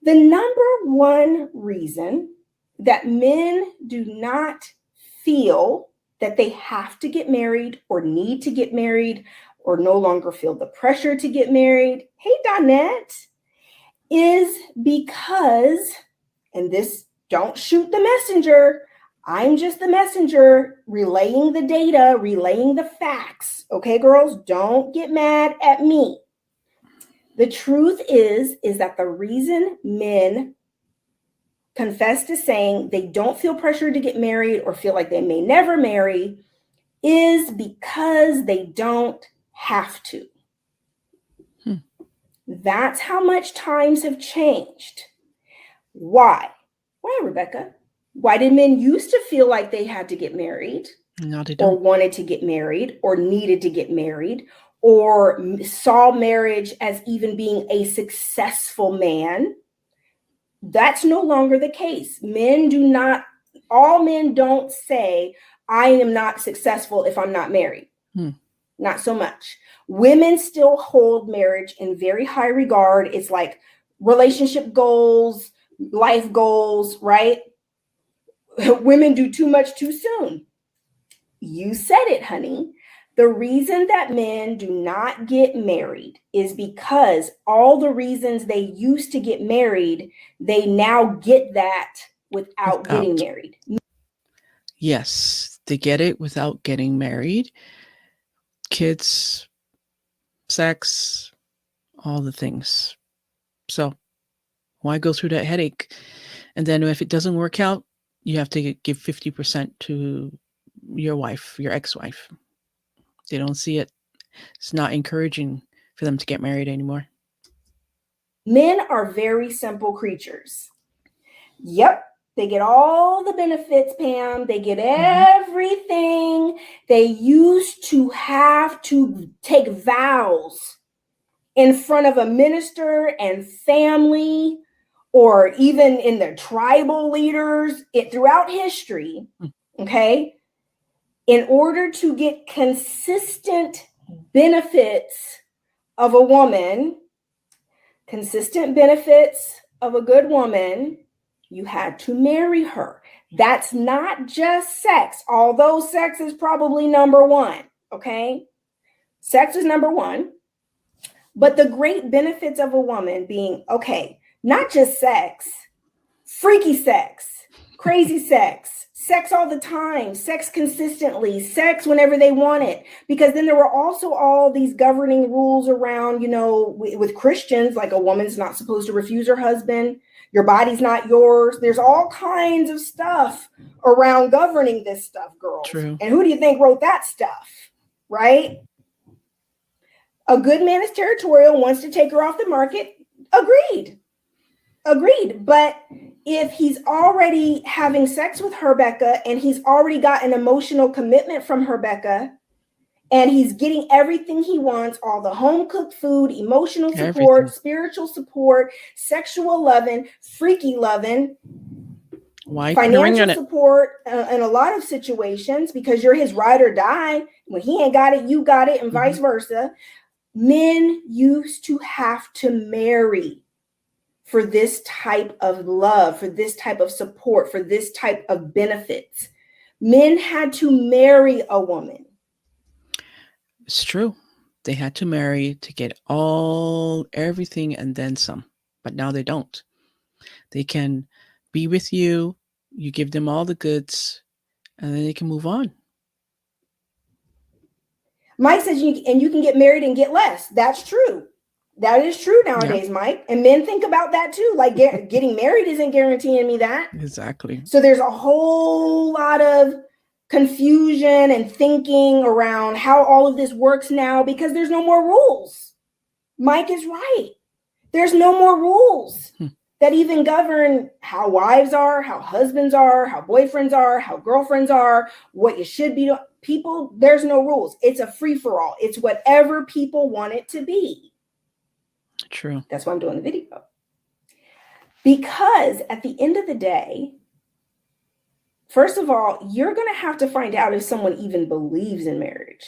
The number one reason that men do not feel that they have to get married or need to get married or no longer feel the pressure to get married, hey, Donette, is because, and this, don't shoot the messenger, I'm just the messenger relaying the data, relaying the facts. Okay, girls, don't get mad at me. The truth is that the reason men confess to saying they don't feel pressured to get married or feel like they may never marry is because they don't have to. That's how much times have changed. Why? Why, Rebecca? Why did men used to feel like they had to get married? No, they don't. Or wanted to get married or needed to get married or saw marriage as even being a successful man? That's no longer the case. All men don't say, I am not successful if I'm not married. Not so much. Women still hold marriage in very high regard. It's like relationship goals, life goals, right? Women do too much too soon. You said it, honey. The reason that men do not get married is because all the reasons they used to get married, they now get that without getting married. Yes, they get it without getting married. Kids, sex, all the things. So why go through that headache? And then if it doesn't work out, you have to give 50% to your wife, your ex-wife. They don't see it. It's not encouraging for them to get married anymore. Men are very simple creatures. Yep. They get all the benefits, Pam. They get everything. They used to have to take vows in front of a minister and family, or even in their tribal leaders throughout history, okay, in order to get consistent benefits of a woman, consistent benefits of a good woman, you had to marry her. That's not just sex, although sex is probably number one, okay? Sex is number one. But the great benefits of a woman being, okay, not just sex, freaky sex, crazy sex, sex all the time, sex consistently, sex whenever they want it. Because then there were also all these governing rules around, with Christians, like a woman's not supposed to refuse her husband. Your body's not yours. There's all kinds of stuff around governing this stuff, girls. True. And who do you think wrote that stuff, right? A good man is territorial, wants to take her off the market. Agreed. But if he's already having sex with her, Becca, and he's already got an emotional commitment from her, Becca, and he's getting everything he wants, all the home-cooked food, emotional support, spiritual support, sexual loving, freaky loving, financial support in a lot of situations, because you're his ride or die. When he ain't got it, you got it, and vice versa. Men used to have to marry for this type of love, for this type of support, for this type of benefits. Men had to marry a woman. It's true. They had to marry to get everything and then some. But now they don't. They can be with you, you give them all the goods, and then they can move on. Mike says you can get married and get less. That's true. That is true nowadays, Mike. And men think about that too. Like getting married isn't guaranteeing me that. Exactly. So there's a whole lot of confusion and thinking around how all of this works now because there's no more rules. Mike is right. There's no more rules that even govern how wives are, how husbands are, how boyfriends are, how girlfriends are, what you should be doing. People, there's no rules. It's a free-for-all. It's whatever people want it to be. True. That's why I'm doing the video. Because at the end of the day, first of all, you're going to have to find out if someone even believes in marriage.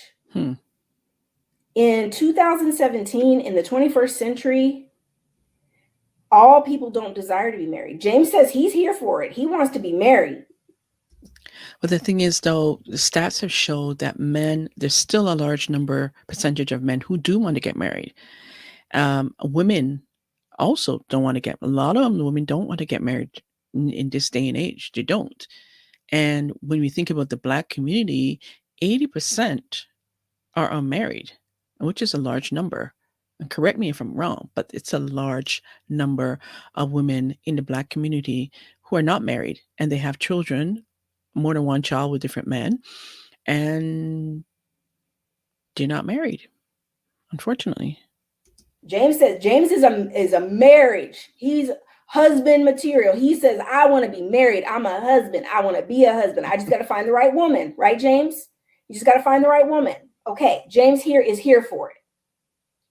In 2017, in the 21st century, All people don't desire to be married. James says he's here for it. He wants to be married. But the thing is, though, the stats have showed that men, there's still a large percentage of men who do want to get married. Women also don't want to get, a lot of them, women don't want to get married in this day and age. They don't. And when we think about the Black community, 80% are unmarried, which is a large number. And correct me if I'm wrong, but it's a large number of women in the Black community who are not married, and they have children, more than one child with different men, and they're not married, unfortunately. James says James is a marriage. He's husband material. He says, I want to be married. I'm a husband. I want to be a husband. I just got to find the right woman. Right, James? You just got to find the right woman. Okay, James here is here for it.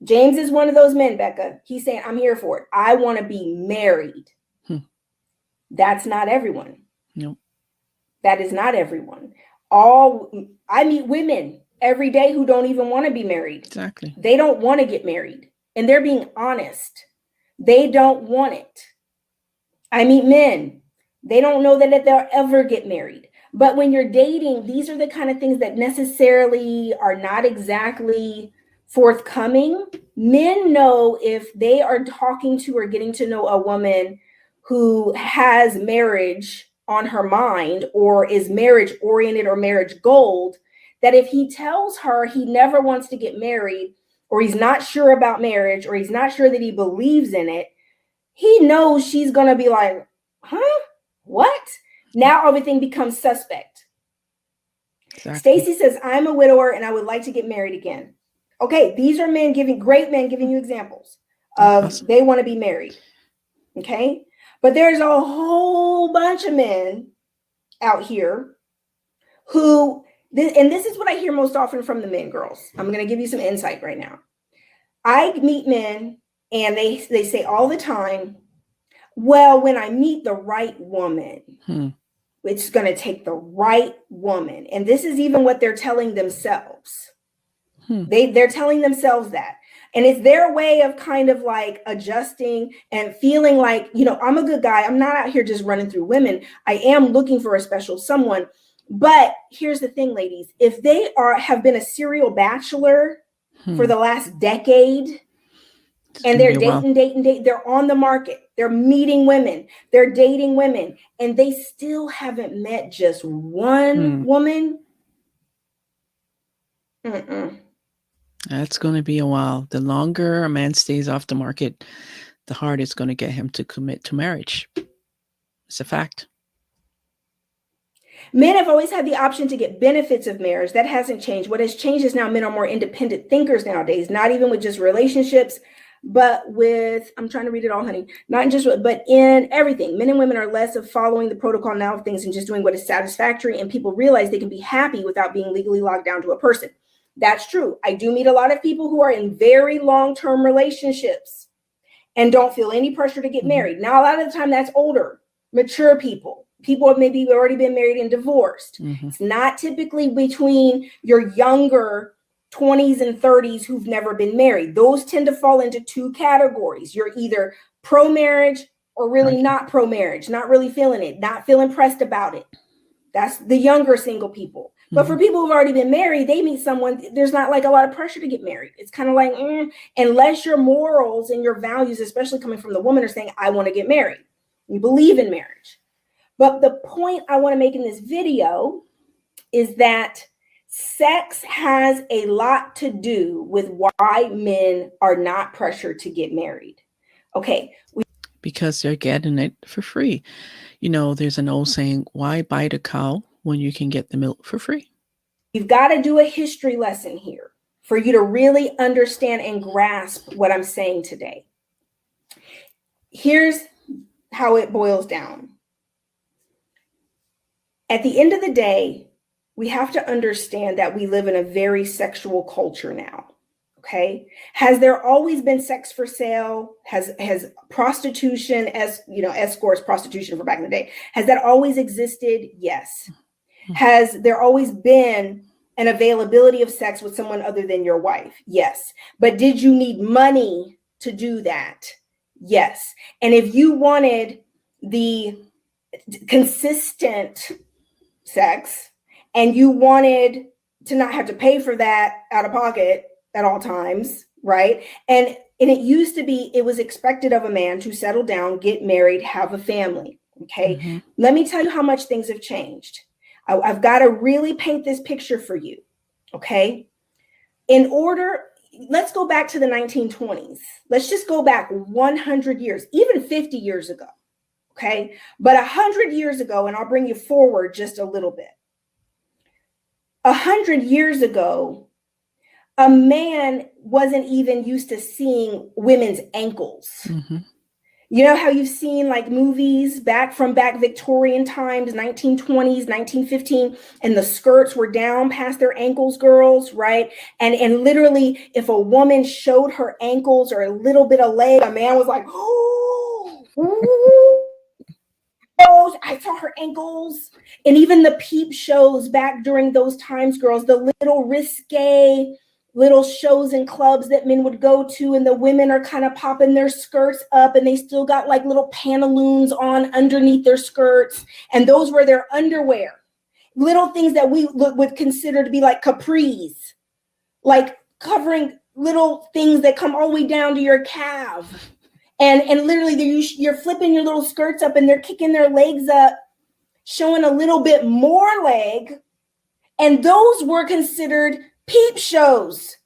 James is one of those men, Becca. He's saying, I'm here for it. I want to be married. That's not everyone. No. That is not everyone. I meet women every day who don't even want to be married. Exactly. They don't want to get married. And they're being honest. They don't want it. I meet men. They don't know that they'll ever get married. But when you're dating, these are the kind of things that necessarily are not exactly forthcoming. Men know if they are talking to or getting to know a woman who has marriage on her mind or is marriage oriented or marriage gold, that if he tells her he never wants to get married, or he's not sure about marriage, or he's not sure that he believes in it, he knows she's going to be like, huh? What? Now everything becomes suspect. Exactly. Stacy says, I'm a widower and I would like to get married again. Okay, these are great men giving you examples of They want to be married. Okay, but there's a whole bunch of men out here who, and this is what I hear most often from the men, girls. I'm going to give you some insight right now. I meet men and they say all the time, well, when I meet the right woman, it's going to take the right woman. And this is even what they're telling themselves. They're telling themselves that. And it's their way of kind of like adjusting and feeling like, I'm a good guy. I'm not out here just running through women. I am looking for a special someone. But here's the thing, ladies, if they have been a serial bachelor for the last decade, and they're dating, they're on the market, they're meeting women, they're dating women, and they still haven't met just one woman. That's going to be a while. The longer a man stays off the market, the harder it's going to get him to commit to marriage. It's a fact. Men have always had the option to get benefits of marriage. That hasn't changed. What has changed is now men are more independent thinkers nowadays, not even with just relationships, but with, I'm trying to read it all, honey, not just, but in everything. Men and women are less of following the protocol now of things and just doing what is satisfactory. And people realize they can be happy without being legally locked down to a person. That's true. I do meet a lot of people who are in very long-term relationships and don't feel any pressure to get married. Now, a lot of the time that's older, mature people. People have maybe already been married and divorced. It's not typically between your younger 20s and 30s who've never been married. Those tend to fall into two categories. You're either pro-marriage or really not pro-marriage, not really feeling it, not feeling pressed about it. That's the younger single people. But for people who've already been married, they meet someone, there's not like a lot of pressure to get married. It's kind of like, unless your morals and your values, especially coming from the woman, are saying, I want to get married. You believe in marriage. But the point I want to make in this video is that sex has a lot to do with why men are not pressured to get married. Okay. Because they're getting it for free. There's an old saying, why buy the cow when you can get the milk for free? You've got to do a history lesson here for you to really understand and grasp what I'm saying today. Here's how it boils down. At the end of the day, we have to understand that we live in a very sexual culture now. Okay. Has there always been sex for sale? Has prostitution, escorts, prostitution for back in the day, has that always existed? Yes. Has there always been an availability of sex with someone other than your wife? Yes. But did you need money to do that? Yes. And if you wanted the consistent sex and you wanted to not have to pay for that out of pocket at all times, right? And it used to be, it was expected of a man to settle down, get married, have a family. Okay. Mm-hmm. Let me tell you how much things have changed. I've got to really paint this picture for you. Okay. Let's go back to the 1920s. Let's just go back 100 years, even 50 years ago. Okay. But 100 years ago, and I'll bring you forward just a little bit. 100 years ago, a man wasn't even used to seeing women's ankles. Mm-hmm. You know how you've seen like movies back Victorian times, 1920s, 1915, and the skirts were down past their ankles, girls, right? And literally, if a woman showed her ankles or a little bit of leg, a man was like, oh, I saw her ankles. And even the peep shows back during those times, girls, the little risque little shows and clubs that men would go to, and the women are kind of popping their skirts up and they still got like little pantaloons on underneath their skirts, and those were their underwear. Little things that we would consider to be like capris, like covering little things that come all the way down to your calf. And literally you're flipping your little skirts up and they're kicking their legs up, showing a little bit more leg. And those were considered peep shows.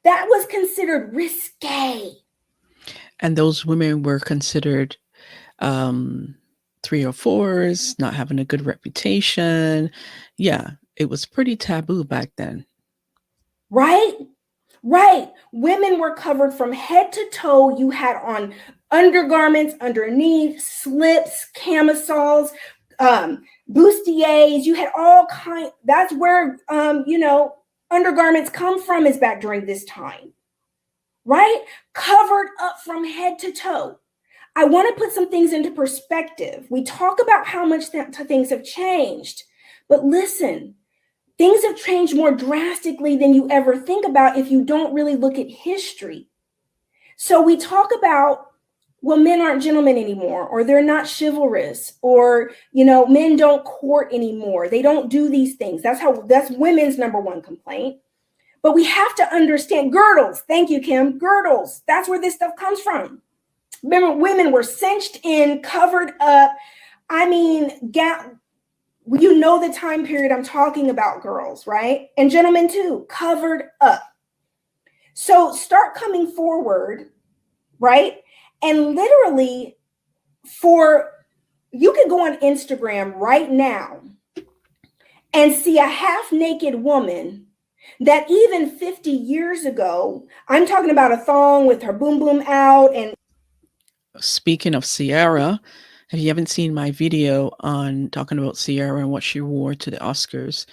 That was considered risque. And those women were considered 3 or 4s, not having a good reputation. Yeah, it was pretty taboo back then. Right? Right. Women were covered from head to toe. You had on undergarments underneath, slips, camisoles, bustiers. You had all kinds. That's where, undergarments come from, is back during this time. Right? Covered up from head to toe. I want to put some things into perspective. We talk about how much things have changed, but listen, things have changed more drastically than you ever think about if you don't really look at history. So we talk about, well, men aren't gentlemen anymore, or they're not chivalrous, or, men don't court anymore. They don't do these things. That's women's number one complaint. But we have to understand girdles. Thank you, Kim. Girdles. That's where this stuff comes from. Remember, women were cinched in, covered up. I mean, you know the time period I'm talking about, girls, right? And gentlemen too, covered up. So start coming forward, right? And literally, you can go on Instagram right now and see a half-naked woman that even 50 years ago, I'm talking about a thong with her boom boom out. And speaking of Ciara, if you haven't seen my video on talking about Ciara and what she wore to the Oscars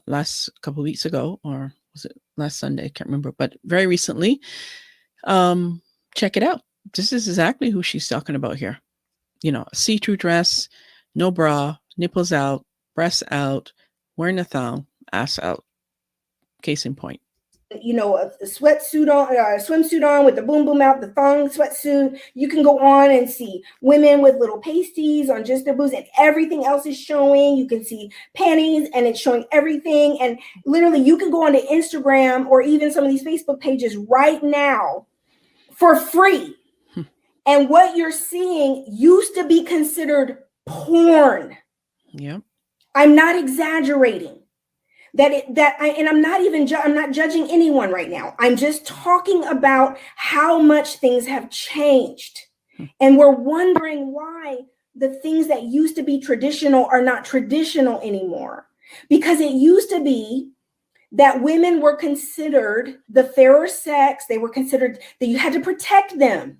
last couple of weeks ago, or was it last Sunday? I can't remember, but very recently, check it out. This is exactly who she's talking about here. A see-through dress, no bra, nipples out, breasts out, wearing a thong, ass out. Case in point. A sweatsuit on, a swimsuit on with the boom boom out, the thong sweatsuit. You can go on and see women with little pasties on just their boobs, and everything else is showing. You can see panties and it's showing everything. And literally you can go onto Instagram or even some of these Facebook pages right now for free. And what you're seeing used to be considered porn. Yeah. I'm not exaggerating. I'm not judging anyone right now. I'm just talking about how much things have changed. And we're wondering why the things that used to be traditional are not traditional anymore. Because it used to be that women were considered the fairer sex. They were considered that you had to protect them.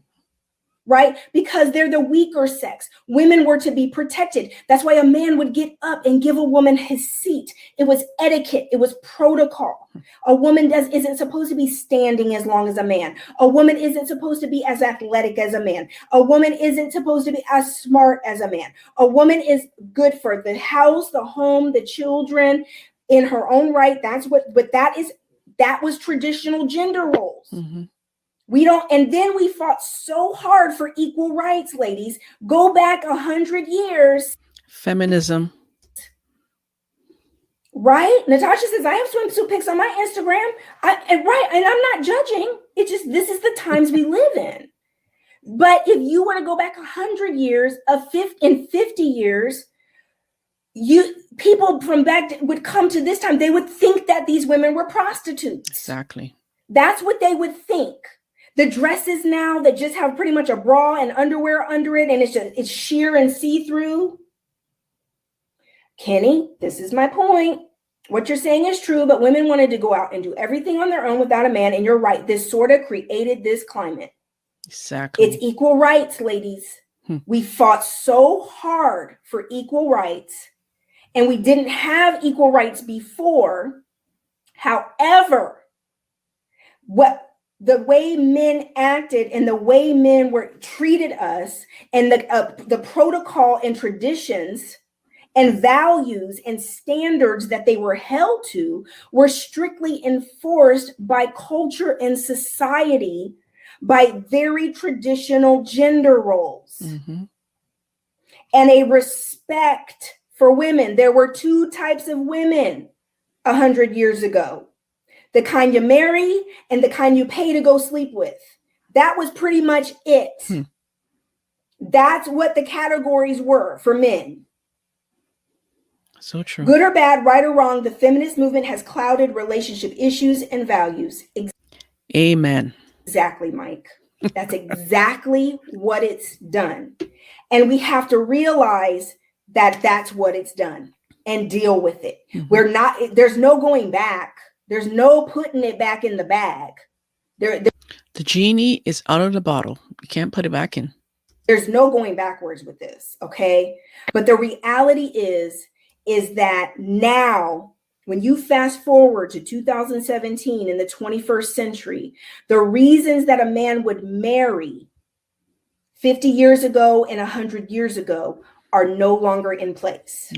Right? Because they're the weaker sex. Women were to be protected. That's why a man would get up and give a woman his seat. It was etiquette. It was protocol. A woman isn't supposed to be standing as long as a man. A woman isn't supposed to be as athletic as a man. A woman isn't supposed to be as smart as a man. A woman is good for the house, the home, the children in her own right. That was traditional gender roles. Mm-hmm. We don't, and then we fought so hard for equal rights, ladies. Go back 100 years. Feminism. Right? Natasha says, I have swimsuit pics on my Instagram. Right. And I'm not judging. It's just, this is the times we live in. But if you want to go back 100 years, in 50 years, people from back would come to this time. They would think that these women were prostitutes. Exactly. That's what they would think. The dresses now that just have pretty much a bra and underwear under it, and it's sheer and see-through. Kenny, this is my point. What you're saying is true, but women wanted to go out and do everything on their own without a man. And you're right. This sort of created this climate. Exactly. It's equal rights, ladies. We fought so hard for equal rights, and we didn't have equal rights before. However, the way men acted and the way men were treated us, and the protocol and traditions and values and standards that they were held to were strictly enforced by culture and society, by very traditional gender roles. Mm-hmm. And a respect for women. There were two types of women 100 years ago: the kind you marry and the kind you pay to go sleep with. That was pretty much it. That's what the categories were for men. So true. Good or bad, right or wrong, the feminist movement has clouded relationship issues and values. Amen. Exactly, Mike. That's exactly what it's done. And we have to realize that that's what it's done and deal with it. Mm-hmm. There's no going back. There's no putting it back in the bag. The genie is out of the bottle. You can't put it back in. There's no going backwards with this, okay? But the reality is that now, when you fast forward to 2017 in the 21st century, the reasons that a man would marry 50 years ago and 100 years ago are no longer in place.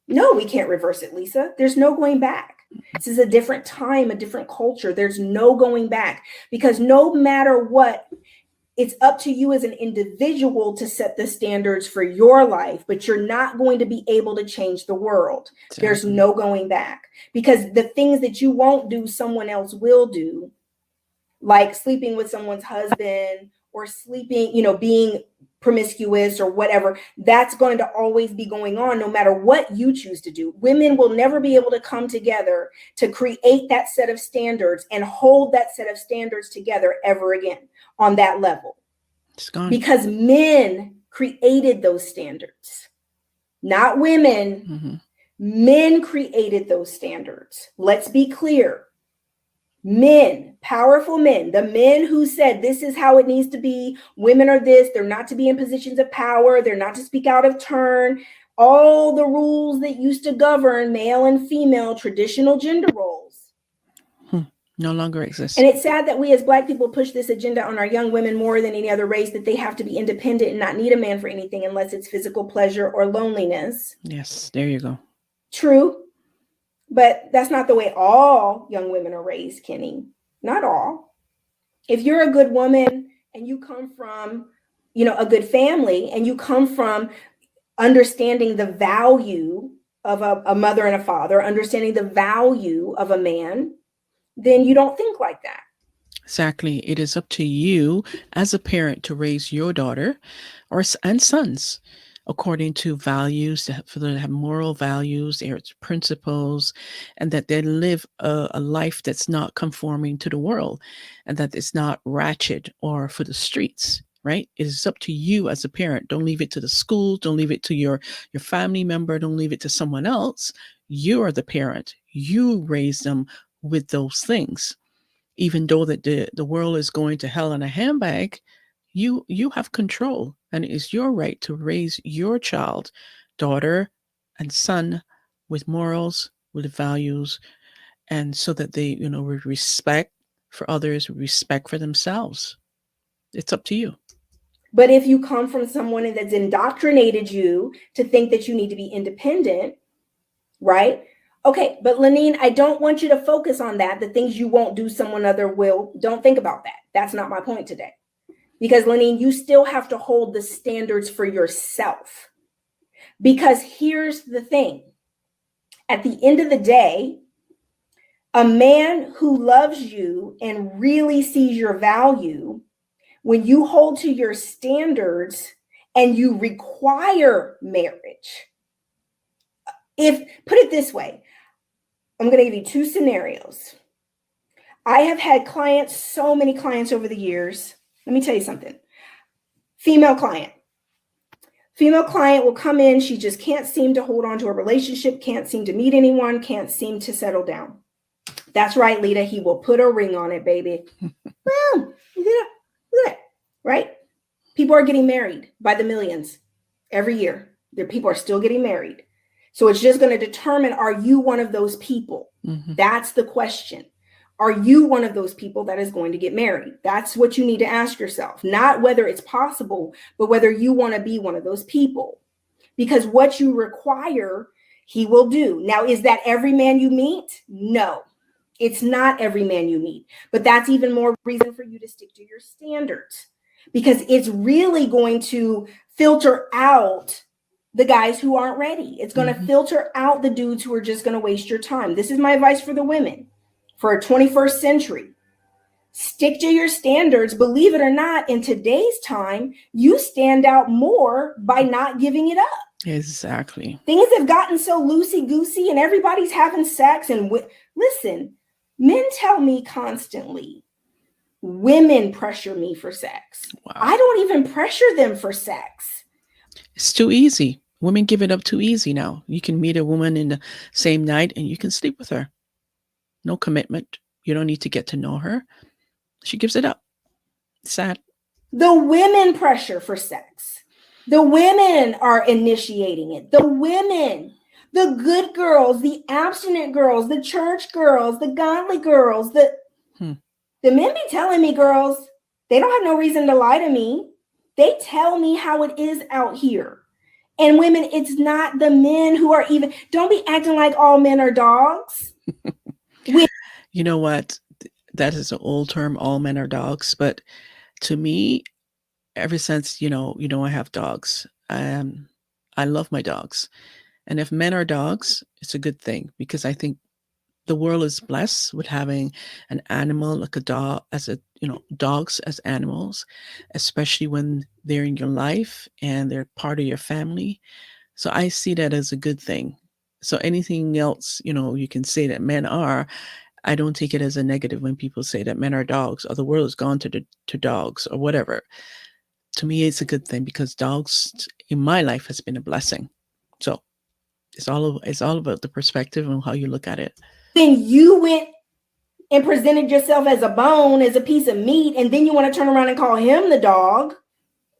No, we can't reverse it, Lisa. There's no going back. This is a different time, a different culture. There's no going back, because no matter what, it's up to you as an individual to set the standards for your life, but you're not going to be able to change the world. Exactly. There's no going back, because the things that you won't do, someone else will do, like sleeping with someone's husband or sleeping, being promiscuous or whatever. That's going to always be going on no matter what you choose to do. Women will never be able to come together to create that set of standards and hold that set of standards together ever again on that level. It's gone. Because men created those standards, not women. Mm-hmm. Men created those standards. Let's be clear. Men, powerful men, the men who said this is how it needs to be. Women are this. They're not to be in positions of power. They're not to speak out of turn. All the rules that used to govern male and female traditional gender roles no longer exist. And it's sad that we as Black people push this agenda on our young women more than any other race, that they have to be independent and not need a man for anything unless it's physical pleasure or loneliness. Yes, there you go. True. But that's not the way all young women are raised, Kenny. Not all. If you're a good woman and you come from, a good family, and you come from understanding the value of a mother and a father, understanding the value of a man, then you don't think like that. Exactly. It is up to you as a parent to raise your daughter and sons according to values, for them to have moral values, their principles, and that they live a life that's not conforming to the world, and that it's not ratchet or for the streets, right? It is up to you as a parent. Don't leave it to the school. Don't leave it to your family member. Don't leave it to someone else. You are the parent. You raise them with those things. Even though that the world is going to hell in a handbag, you have control, and it is your right to raise your child, daughter and son, with morals, with values, and so that they, with respect for others, respect for themselves. It's up to you. But if you come from someone that's indoctrinated you to think that you need to be independent, right? Okay, but Lenine, I don't want you to focus on that. The things you won't do, someone other will. Don't think about that. That's not my point today. Because Lenine, you still have to hold the standards for yourself. Because here's the thing. At the end of the day, a man who loves you and really sees your value, when you hold to your standards and you require marriage, put it this way, I'm going to give you two scenarios. I have had clients, so many clients over the years. Let me tell you something. Female client will come in. She just can't seem to hold on to a relationship, can't seem to meet anyone, can't seem to settle down. That's right, Lita. He will put a ring on it, baby. Well, look at that, right? People are getting married by the millions every year. People are still getting married. So it's just going to determine, are you one of those people? Mm-hmm. That's the question. Are you one of those people that is going to get married? That's what you need to ask yourself. Not whether it's possible, but whether you want to be one of those people. Because what you require, he will do. Now, is that every man you meet? No, it's not every man you meet. But that's even more reason for you to stick to your standards. Because it's really going to filter out the guys who aren't ready. It's going to filter out the dudes who are just going to waste your time. This is my advice for the women for a 21st century. Stick to your standards. Believe it or not, in today's time, you stand out more by not giving it up. Exactly. Things have gotten so loosey-goosey and everybody's having sex. And listen, men tell me constantly, women pressure me for sex. Wow. I don't even pressure them for sex. It's too easy. Women give it up too easy now. You can meet a woman in the same night and you can sleep with her. No commitment. You don't need to get to know her. She gives it up. Sad. The women pressure for sex. The women are initiating it. The women, the good girls, the abstinent girls, the church girls, the godly girls, the men be telling me, girls, they don't have no reason to lie to me. They tell me how it is out here. And women, it's not the men who are even, don't be acting like all men are dogs. You know what? That is an old term, all men are dogs. But to me, ever since, I have dogs, I love my dogs. And if men are dogs, it's a good thing, because I think the world is blessed with having an animal like a dog, dogs as animals, especially when they're in your life and they're part of your family. So I see that as a good thing. So anything else, you can say that men are, I don't take it as a negative when people say that men are dogs or the world has gone to dogs or whatever. To me, it's a good thing, because dogs in my life has been a blessing. So it's all about the perspective and how you look at it. Then you went and presented yourself as a bone, as a piece of meat, and then you want to turn around and call him the dog.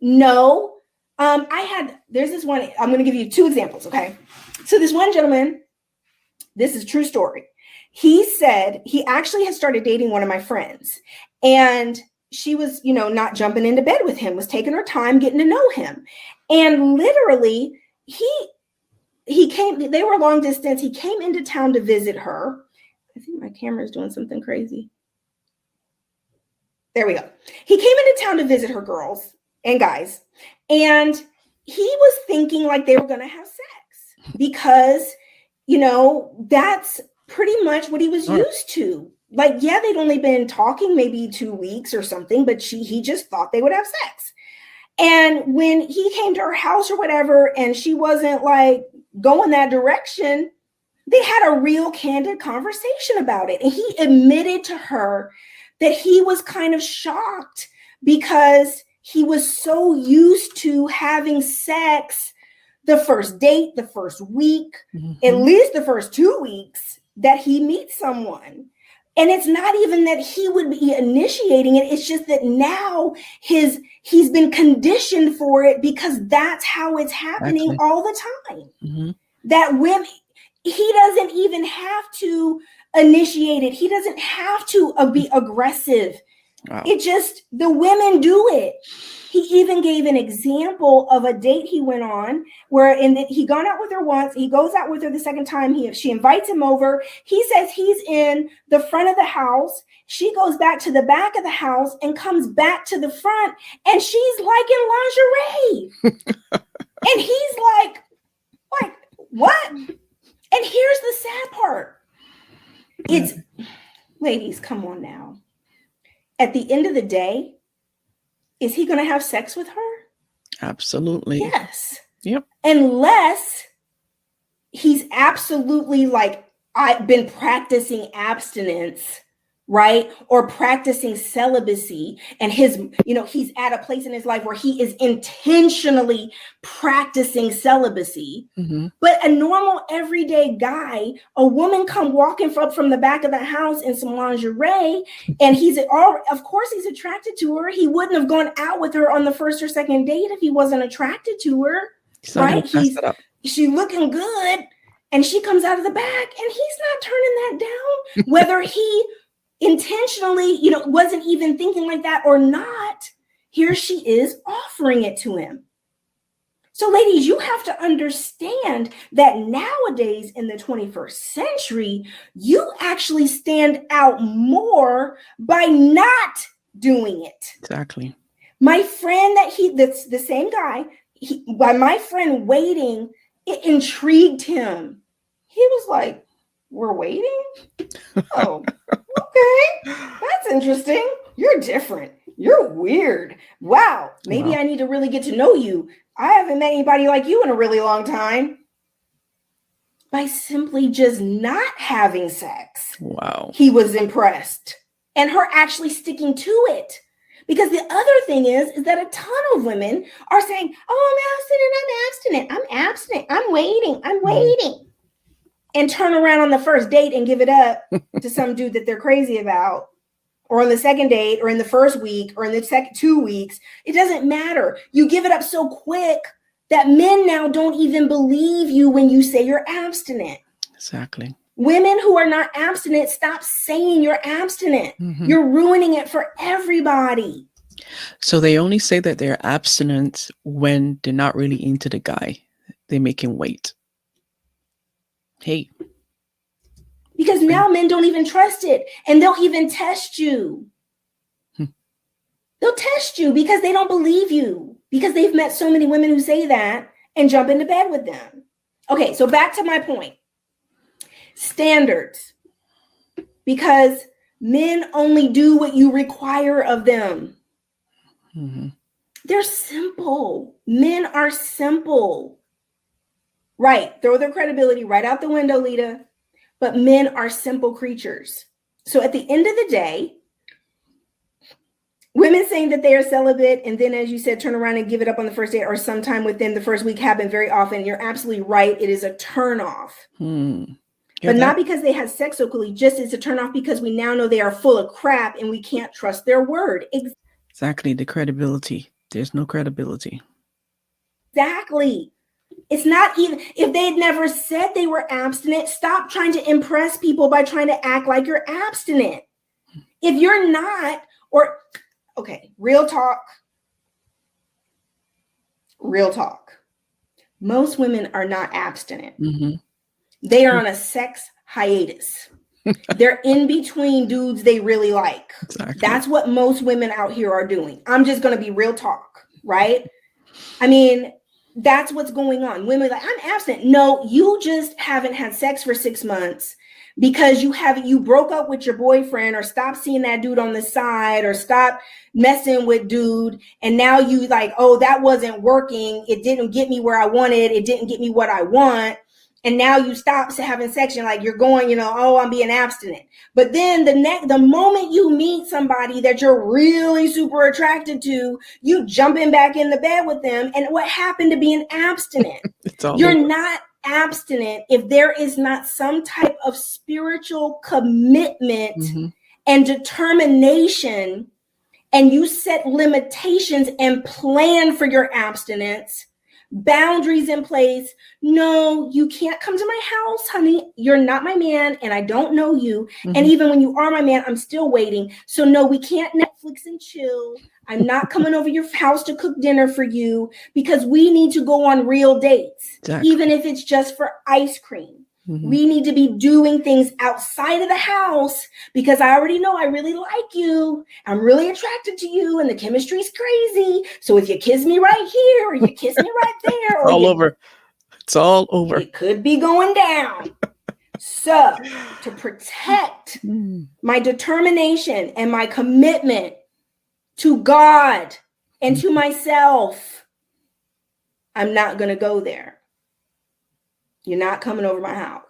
No. There's this one, I'm going to give you two examples, okay? So this one gentleman, this is a true story. He said he actually had started dating one of my friends, and she was, not jumping into bed with him, was taking her time getting to know him. And literally, he came, they were long distance. He came into town to visit her. I think my camera is doing something crazy. There we go. He came into town to visit her, girls and guys. And he was thinking like they were going to have sex because, that's pretty much what he was used to. Like, yeah, they'd only been talking maybe 2 weeks or something, but he just thought they would have sex. And when he came to her house or whatever, and she wasn't like going that direction, they had a real candid conversation about it. And he admitted to her that he was kind of shocked because he was so used to having sex the first date, the first week, at least the first 2 weeks that he meets someone. And it's not even that he would be initiating it. It's just that now he's been conditioned for it because that's how it's happening all the time. That women, he doesn't even have to initiate it. He doesn't have to be aggressive Wow. It just, the women do it. He even gave an example of a date he went on where he gone out with her once. He goes out with her the second time. She invites him over. He says he's in the front of the house. She goes back to the back of the house and comes back to the front, and she's like in lingerie. And he's like, what? And here's the sad part. It's, ladies, come on now. At the end of the day, is he going to have sex with her? Absolutely. Yes. Yep. Unless he's absolutely like, I've been practicing abstinence, right? Or practicing celibacy. And he's at a place in his life where he is intentionally practicing celibacy. Mm-hmm. But a normal everyday guy, a woman come walking from the back of the house in some lingerie, and of course he's attracted to her. He wouldn't have gone out with her on the first or second date if he wasn't attracted to her, right? She looking good, and she comes out of the back, and he's not turning that down, whether he intentionally, wasn't even thinking like that or not. Here she is offering it to him. So ladies, you have to understand that nowadays in the 21st century, you actually stand out more by not doing it. Exactly. My friend that's the same guy, by my friend waiting, it intrigued him. He was like, we're waiting? Oh, okay. That's interesting. You're different. You're weird. Wow. Maybe I need to really get to know you. I haven't met anybody like you in a really long time. By simply just not having sex. Wow. He was impressed. And her actually sticking to it. Because the other thing is that a ton of women are saying, oh, I'm abstinent. I'm waiting. And turn around on the first date and give it up to some dude that they're crazy about. Or on the second date, or in the first week, or in the second 2 weeks. It doesn't matter. You give it up so quick that men now don't even believe you when you say you're abstinent. Exactly. Women who are not abstinent, stop saying you're abstinent. Mm-hmm. You're ruining it for everybody. So they only say that they're abstinent when they're not really into the guy. They make him wait. Hey. Because now men don't even trust it, and they'll even test you. They'll test you because they don't believe you, because they've met so many women who say that and jump into bed with them. Okay, so back to my point. Standards. Because men only do what you require of them. Mm-hmm. They're simple. Men are simple. Right. Throw their credibility right out the window, Lita. But men are simple creatures. So at the end of the day, women saying that they are celibate and then, as you said, turn around and give it up on the first date or sometime within the first week happen very often. You're absolutely right. It is a turnoff. But not because they had sex so quickly, just it's a turnoff because we now know they are full of crap and we can't trust their word. Exactly. The credibility. There's no credibility. Exactly. It's not even, if they'd never said they were abstinent, stop trying to impress people by trying to act like you're abstinent. If you're not, okay, real talk. Most women are not abstinent. Mm-hmm. They are on a sex hiatus. They're in between dudes they really like. Exactly. That's what most women out here are doing. I'm just going to be real talk, right? I mean, that's what's going on. Women are like, I'm abstinent. No, you just haven't had sex for 6 months because you broke up with your boyfriend or stopped seeing that dude on the side or stopped messing with dude. And now you like, oh, that wasn't working. It didn't get me where I wanted. It didn't get me what I want. And now you stop having sex and like you're going, oh, I'm being abstinent. But then the moment you meet somebody that you're really super attracted to, you jumping back in the bed with them. And what happened to being abstinent? You're not abstinent if there is not some type of spiritual commitment mm-hmm. and determination, and you set limitations and plan for your abstinence. Boundaries in place. No, you can't come to my house, honey. You're not my man and I don't know you. Mm-hmm. And even when you are my man, I'm still waiting. So no, we can't Netflix and chill. I'm not coming over your house to cook dinner for you because we need to go on real dates, even if it's just for ice cream. We need to be doing things outside of the house because I already know I really like you. I'm really attracted to you and the chemistry's crazy. So if you kiss me right here or you kiss me right there, it's all over. It's all over. It could be going down. So to protect my determination and my commitment to God and to myself, I'm not going to go there. You're not coming over my house.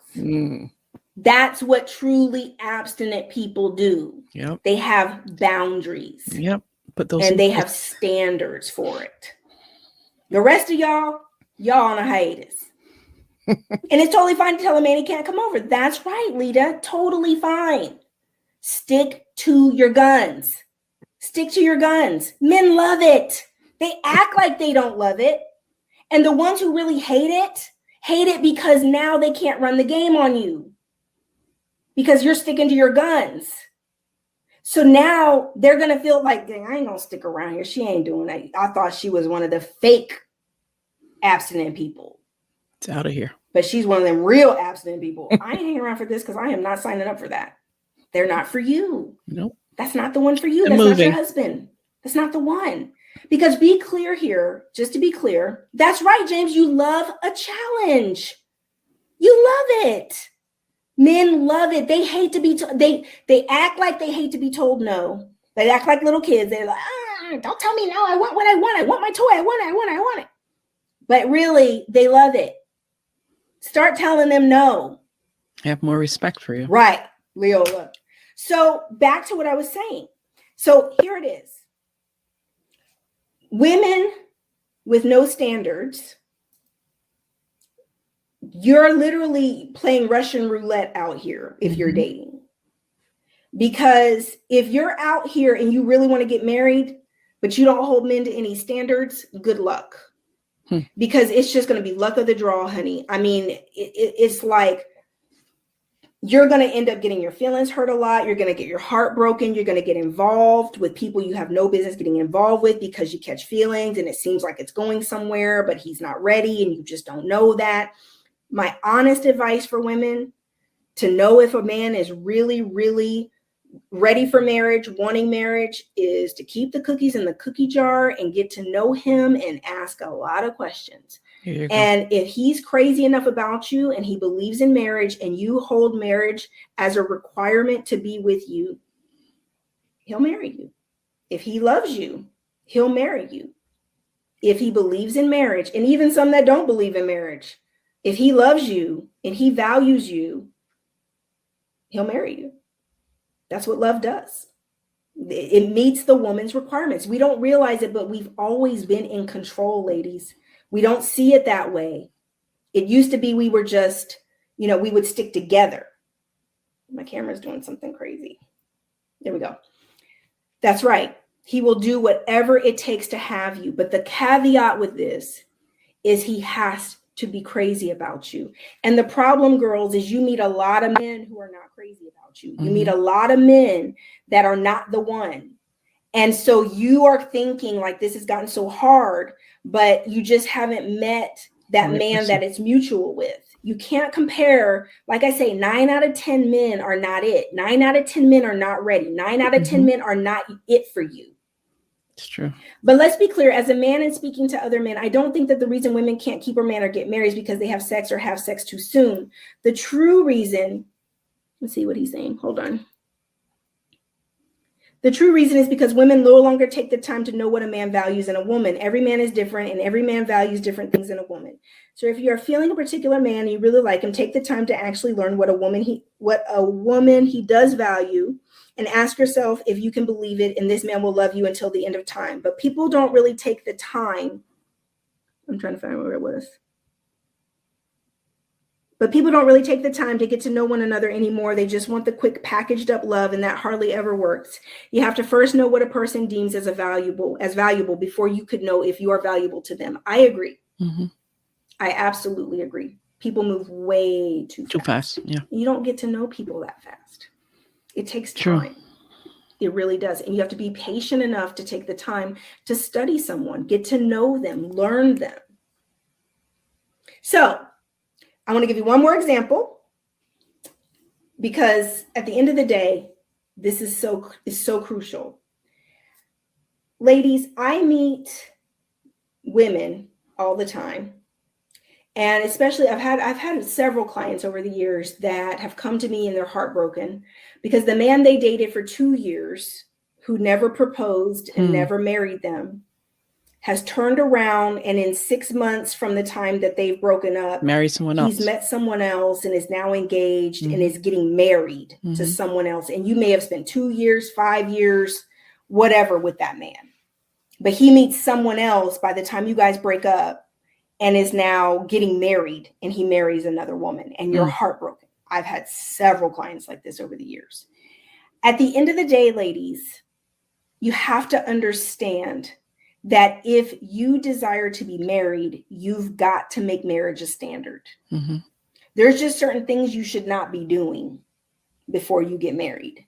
That's what truly abstinent people do. Yep. They have boundaries. Yep. But those and they have standards for it. The rest of y'all on a hiatus. And it's totally fine to tell a man he can't come over. That's right, Lita. Totally fine. Stick to your guns. Stick to your guns. Men love it. They act like they don't love it. And the ones who really hate it because now they can't run the game on you. Because you're sticking to your guns. So now they're going to feel like, dang, I ain't going to stick around here. She ain't doing that. I thought she was one of the fake abstinent people. It's out of here. But she's one of them real abstinent people. I ain't hanging around for this because I am not signing up for that. They're not for you. Nope. That's not the one for you. That's not your husband. That's not the one. Because be clear here, just to be clear. That's right, James. You love a challenge. You love it. Men love it. They hate to be they act like they hate to be told no. They act like little kids. They're like, don't tell me no. I want what I want. I want my toy. I want it. But really, they love it. Start telling them no. Have more respect for you. Right, Leola. So back to what I was saying. So here it is. Women with no standards, you're literally playing Russian roulette out here if you're dating. Because if you're out here and you really want to get married, but you don't hold men to any standards, good luck. Because it's just going to be luck of the draw, honey. I mean, it's like you're going to end up getting your feelings hurt a lot. You're going to get your heart broken. You're going to get involved with people you have no business getting involved with because you catch feelings and it seems like it's going somewhere, but he's not ready and you just don't know that. My honest advice for women to know if a man is really, really ready for marriage, wanting marriage, is to keep the cookies in the cookie jar and get to know him and ask a lot of questions. And if he's crazy enough about you and he believes in marriage and you hold marriage as a requirement to be with you, he'll marry you. If he loves you, he'll marry you. If he believes in marriage, and even some that don't believe in marriage, if he loves you and he values you, he'll marry you. That's what love does. It meets the woman's requirements. We don't realize it, but we've always been in control, ladies. We don't see it that way. It used to be we were just, we would stick together. My camera's doing something crazy. There we go. That's right. He will do whatever it takes to have you. But the caveat with this is he has to be crazy about you. And the problem, girls, is you meet a lot of men who are not crazy about you. You meet a lot of men that are not the one. And so you are thinking like this has gotten so hard, but you just haven't met that man that it's mutual with. You can't compare. Like I say, 9 out of 10 men are not it. 9 out of 10 men are not ready. 9 out of 10 men are not it for you. It's true. But let's be clear, as a man and speaking to other men, I don't think that the reason women can't keep a man or get married is because they have sex or have sex too soon. The true reason, let's see what he's saying. Hold on. The true reason is because women no longer take the time to know what a man values in a woman. Every man is different and every man values different things in a woman. So if you're feeling a particular man and you really like him, take the time to actually learn what a woman he does value, and ask yourself if you can believe it, and this man will love you until the end of time. But people don't really take the time. I'm trying to find where it was. But people don't really take the time to get to know one another anymore. They just want the quick packaged up love, and that hardly ever works. You have to first know what a person deems as valuable before you could know if you are valuable to them. I agree. I absolutely agree. People move way too fast. Yeah. You don't get to know people that fast. It takes time. True. It really does. And you have to be patient enough to take the time to study someone, get to know them, learn them. So I want to give you one more example, because at the end of the day, this is so crucial. Ladies, I meet women all the time. And especially I've had several clients over the years that have come to me and they're heartbroken because the man they dated for 2 years, who never proposed and never married them, has turned around, and in 6 months from the time that they've broken up, marry someone else. He's met someone else and is now engaged and is getting married to someone else. And you may have spent 2 years, 5 years, whatever with that man. But he meets someone else by the time you guys break up and is now getting married, and he marries another woman, and you're heartbroken. I've had several clients like this over the years. At the end of the day, ladies, you have to understand that if you desire to be married, you've got to make marriage a standard. There's just certain things you should not be doing before you get married.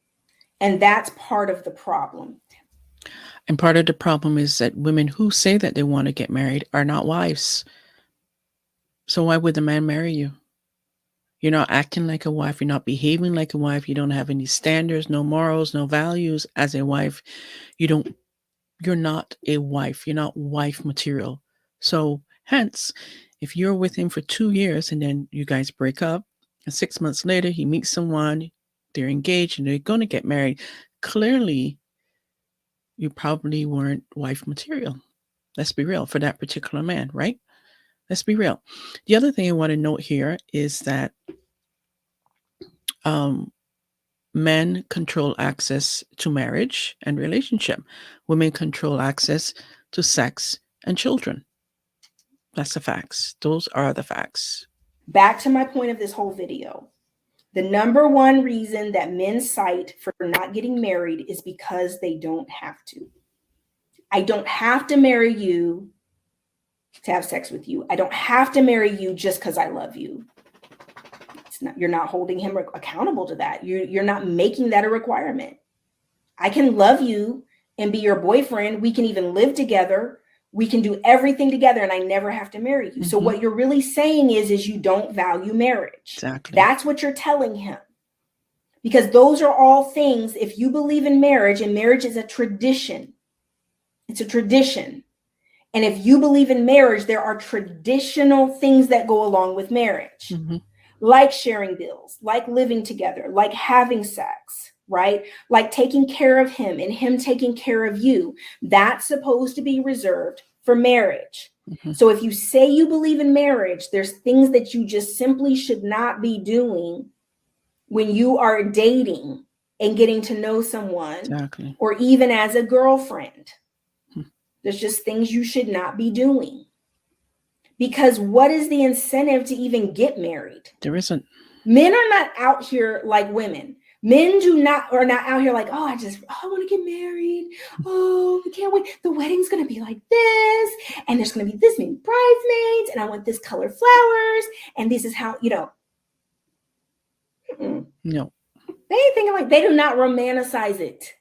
And that's part of the problem. And part of the problem is that women who say that they want to get married are not wives. So why would the man marry you? You're not acting like a wife. You're not behaving like a wife. You don't have any standards, no morals, no values as a wife. You're not a wife. You're not wife material. So hence, if you're with him for 2 years and then you guys break up, and 6 months later he meets someone, they're engaged and they're going to get married, clearly you probably weren't wife material. Let's be real, for that particular man, right? Let's be real. The other thing I want to note here is that men control access to marriage and relationship. Women control access to sex and children. That's the facts. Those are the facts. Back to my point of this whole video. The number one reason that men cite for not getting married is because they don't have to. I don't have to marry you to have sex with you. I don't have to marry you just because I love you. You're not holding him accountable to that. You're not making that a requirement. I can love you and be your boyfriend. We can even live together. We can do everything together, and I never have to marry you. So what you're really saying is you don't value marriage. Exactly. That's what you're telling him. Because those are all things, if you believe in marriage, and marriage is a tradition, it's a tradition. And if you believe in marriage, there are traditional things that go along with marriage, like sharing bills, like living together, like having sex, right? Like taking care of him and him taking care of you. That's supposed to be reserved for marriage. So if you say you believe in marriage, there's things that you just simply should not be doing when you are dating and getting to know someone, or even as a girlfriend. There's just things you should not be doing. Because what is the incentive to even get married? There isn't. Men are not out here like women. Men are not out here like, I want to get married. Oh, I can't wait. The wedding's going to be like this. And there's going to be this many bridesmaids. And I want this color flowers. And this is how, No. They ain't thinking like, they do not romanticize it.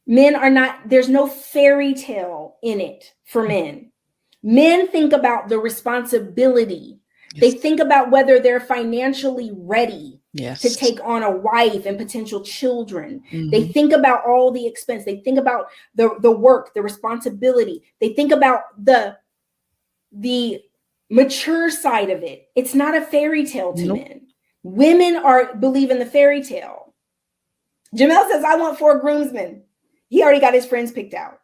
Men are not, there's no fairy tale in it for men. Men think about the responsibility. They think about whether they're financially ready to take on a wife and potential children. They think about all the expense. They think about the work, the responsibility. They think about the mature side of it. It's not a fairy tale to men. Women believe in the fairy tale. Jamel says, I want 4 groomsmen. He already got his friends picked out.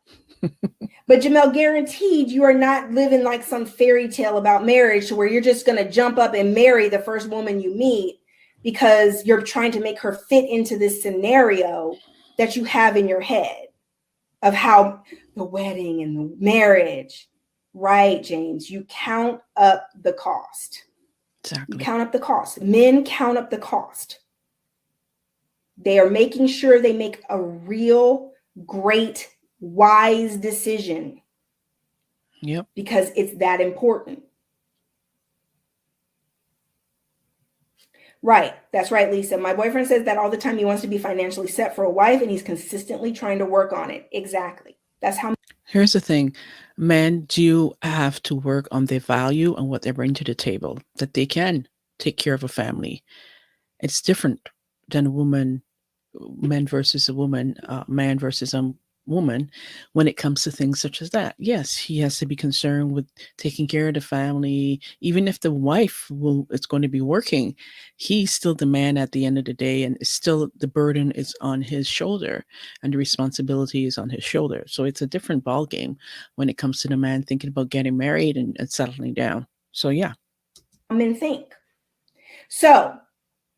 But Jamel, guaranteed you are not living like some fairy tale about marriage where you're just going to jump up and marry the first woman you meet because you're trying to make her fit into this scenario that you have in your head of how the wedding and the marriage. Right, James? You count up the cost. Exactly. You count up the cost. Men count up the cost. They are making sure they make a real, great, wise decision. Yep. Because it's that important. Right. That's right, Lisa. My boyfriend says that all the time. He wants to be financially set for a wife and he's consistently trying to work on it. Exactly. That's how. Here's the thing, men do have to work on their value and what they bring to the table, that they can take care of a family. It's different than a woman, men versus a woman, man versus a woman, when it comes to things such as that. Yes, he has to be concerned with taking care of the family, even if the wife will is going to be working. He's still the man at the end of the day, and it's still the burden is on his shoulder, and the responsibility is on his shoulder. So it's a different ball game when it comes to the man thinking about getting married and settling down. So yeah. Men think. So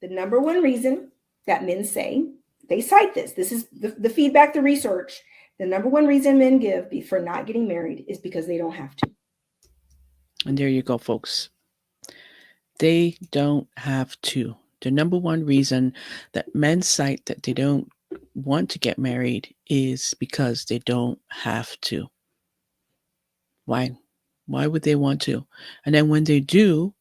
the number one reason that men say, they cite this. This is the feedback, the research. The number one reason men give for not getting married is because they don't have to. And there you go, folks. They don't have to. The number one reason that men cite that they don't want to get married is because they don't have to. Why? Why would they want to? And then when they do,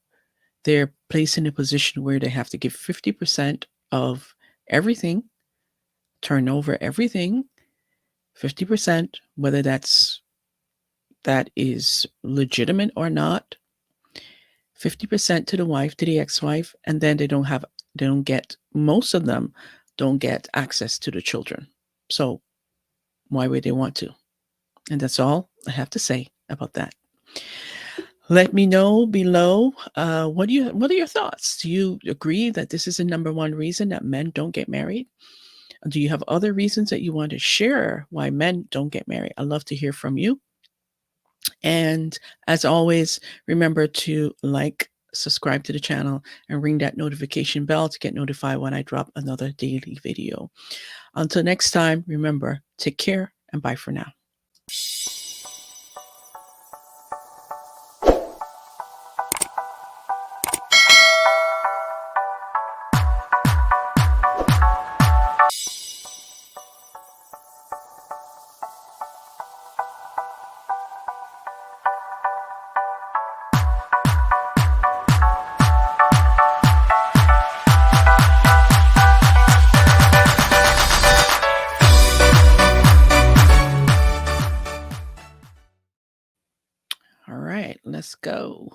they're placed in a position where they have to give 50% of everything, turn over everything, 50%, whether that is legitimate or not, 50% to the wife, to the ex-wife, and then they don't get, most of them don't get access to the children. So why would they want to? And that's all I have to say about that. Let me know below. What are your thoughts? Do you agree that this is the number one reason that men don't get married? Do you have other reasons that you want to share why men don't get married? I'd love to hear from you. And as always, remember to like, subscribe to the channel, and ring that notification bell to get notified when I drop another daily video. Until next time, remember, take care and bye for now. All right, let's go.